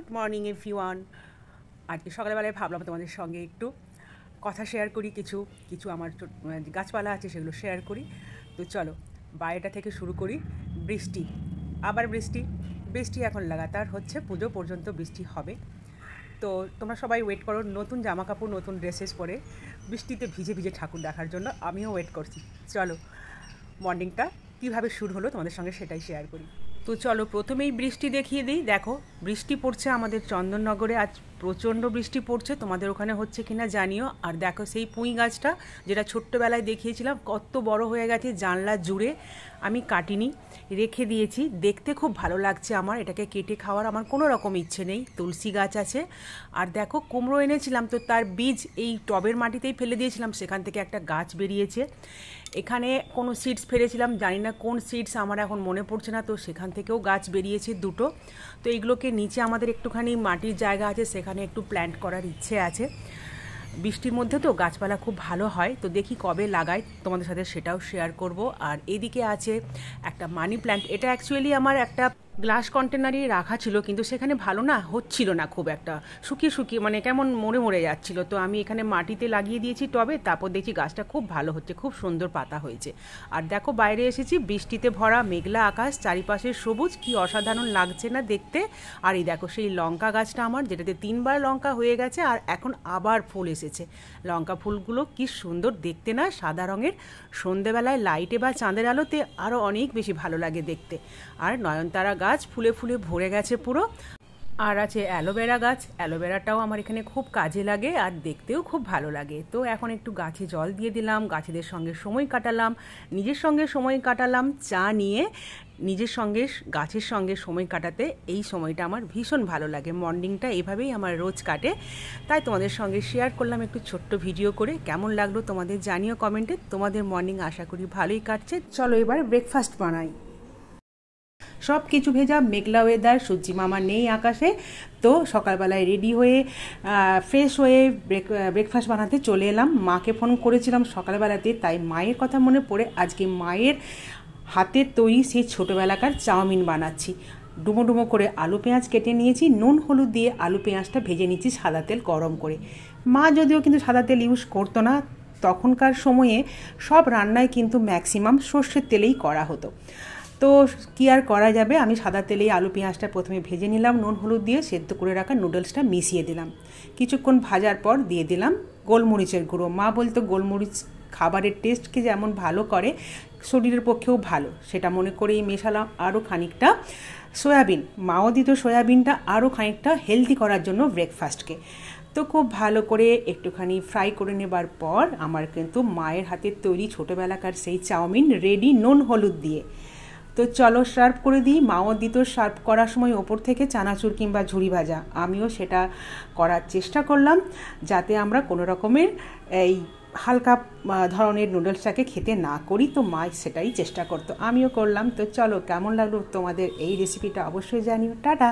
Good morning everyone. আজকে সকালবেলায় ভাবলাম তোমাদের সঙ্গে একটু কথা শেয়ার করি, কিছু কিছু আমার গাছপালা আছে সেগুলো শেয়ার করি। তো চলো বাইরেটা থেকে শুরু করি। বৃষ্টি, আবার বৃষ্টি বৃষ্টি এখন লাগাতার হচ্ছে, পুজো পর্যন্ত বৃষ্টি হবে। তো তোমরা সবাই ওয়েট করো নতুন জামা কাপড় নতুন ড্রেসেস পরে বৃষ্টিতে ভিজে ভিজে ঠাকুর দেখার জন্য। আমিও ওয়েট করছি। চলো মর্নিংটা কীভাবে শুরু হলো তোমাদের সঙ্গে সেটাই শেয়ার করি। তো চলো প্রথমেই বৃষ্টি দেখিয়ে দিই। দেখো বৃষ্টি পড়ছে আমাদের চন্দননগরে, আজ প্রচণ্ড বৃষ্টি পড়ছে। তোমাদের ওখানে হচ্ছে কিনা জানিও। আর দেখো সেই পুঁই গাছটা যেটা ছোট্টবেলায় দেখিয়েছিলাম কত বড় হয়ে গেছে, জানলা জুড়ে। আমি কাটিনি, রেখে দিয়েছি। দেখতে খুব ভালো লাগছে আমার, এটাকে কেটে খাওয়ার আমার কোনো রকম ইচ্ছে নেই। তুলসী গাছ আছে। আর দেখো কুমড়ো এনেছিলাম, তো তার বীজ এই টবের মাটিতেই ফেলে দিয়েছিলাম, সেখান থেকে একটা গাছ বেরিয়েছে। এখানে কোনো সিডস ফেলেছিলাম, জানি না কোন সিডস, আমার এখন মনে পড়ছে না। তো সেখান থেকেও গাছ বেরিয়েছে দুটো। তো এইগুলোকে নিচে আমাদের একটুখানি মাটির জায়গা আছে, সেখানে একটু প্ল্যান্ট করার ইচ্ছে আছে। বৃষ্টির মধ্যে তো গাছপালা খুব ভালো হয়, তো দেখি কবে লাগাই, তোমাদের সাথে সেটাও শেয়ার করব। আর এদিকে আছে একটা মানি প্ল্যান্ট। এটা অ্যাকচুয়ালি আমার একটা গ্লাস কন্টেনারে রাখা ছিল, কিন্তু সেখানে ভালো না হচ্ছিল না, খুব একটা শুকিয়ে শুকিয়ে মানে কেমন মরে মরে যাচ্ছিল। তো আমি এখানে মাটিতে লাগিয়ে দিয়েছি টবে, তারপর দেখছি গাছটা খুব ভালো হচ্ছে, খুব সুন্দর পাতা হয়েছে। আর দেখো বাইরে এসেছি, বৃষ্টিতে ভরা মেঘলা আকাশ, চারিপাশে সবুজ, কি অসাধারণ লাগছে না দেখতে। আর এই দেখো সেই লঙ্কা গাছটা আমার, যেটাতে 3বার লঙ্কা হয়ে গেছে আর এখন আবার ফুল এসেছে। লঙ্কা ফুলগুলো কি সুন্দর দেখতে না, সাদা রঙের। সন্ধেবেলায় লাইটে বা চাঁদের আলোতে আরও অনেক বেশি ভালো লাগে দেখতে। আর নয়নতারা গাছ ফুলে ফুলে ভরে গেছে পুরো। আর আছে অ্যালোভেরা গাছ, অ্যালোভেরাটাও আমার এখানে খুব কাজে লাগে আর দেখতেও খুব ভালো লাগে। তো এখন একটু গাছে জল দিয়ে দিলাম, গাছেদের সঙ্গে সময় কাটালাম, নিজের সঙ্গে সময় কাটালাম চা নিয়ে। নিজের সঙ্গে গাছের সঙ্গে সময় কাটাতে এই সময়টা আমার ভীষণ ভালো লাগে। মর্নিংটা এভাবেই আমার রোজ কাটে, তাই তোমাদের সঙ্গে শেয়ার করলাম একটু ছোট্ট ভিডিও করে। কেমন লাগলো তোমাদের জানিও কমেন্টে। তোমাদের মর্নিং আশা করি ভালোই কাটছে। চলো এবার ব্রেকফাস্ট বানাই। সব কিছু ভেজা, মেঘলা ওয়েদার, সূর্যি মামা নেই আকাশে। তো সকালবেলায় রেডি হয়ে ফ্রেশ হয়ে ব্রেকফাস্ট বানাতে চলে এলাম। মাকে ফোন করেছিলাম সকালবেলাতে, তাই মায়ের কথা মনে পড়ে আজকে মায়ের হাতের তৈরি সেই ছোটোবেলাকার চাউমিন বানাচ্ছি। ডুমো ডুমো করে আলু পেঁয়াজ কেটে নিয়েছি, নুন হলুদ দিয়ে আলু পেঁয়াজটা ভেজে নিচ্ছি সাদা তেল গরম করে। মা যদিও কিন্তু সাদা তেল ইউজ করতো না, তখনকার সময়ে সব রান্নায় কিন্তু ম্যাক্সিমাম সর্ষের তেলেই করা হতো। তো কী আর করা যাবে, আমি সাদা তেলেই আলু পেঁয়াজটা প্রথমে ভেজে নিলাম, নুন হলুদ দিয়ে সেদ্ধ করে রাখা নুডলসটা মিশিয়ে দিলাম। কিছুক্ষণ ভাজার পর দিয়ে দিলাম গোলমরিচের গুঁড়ো। মা বলতো গোলমরিচ খাবারের টেস্টকে যেমন ভালো করে, শরীরের পক্ষেও ভালো, সেটা মনে করেই মেশালাম। আরও খানিকটা সয়াবিন, মাও দিত সয়াবিনটা আরও খানিকটা হেলদি করার জন্য ব্রেকফাস্টকে। তো খুব ভালো করে একটুখানি ফ্রাই করে নেবার পর আমার কিন্তু মায়ের হাতের তৈরি ছোটোবেলাকার সেই চাউমিন রেডি, নুন হলুদ দিয়ে। তো চলো সার্ভ করে দিই। মাও দিত সার্ভ করার সময় ওপর থেকে চানাচুর কিংবা ঝুরি ভাজা, আমিও সেটা করার চেষ্টা করলাম যাতে আমরা কোনো রকমের এই হালকা ধরনের নুডলসটাকে খেতে না করি। তো মা সেটাই চেষ্টা করতো, আমিও করলাম। তো চলো কেমন লাগলো তোমাদের এই রেসিপিটা অবশ্যই জানিও। টাটা।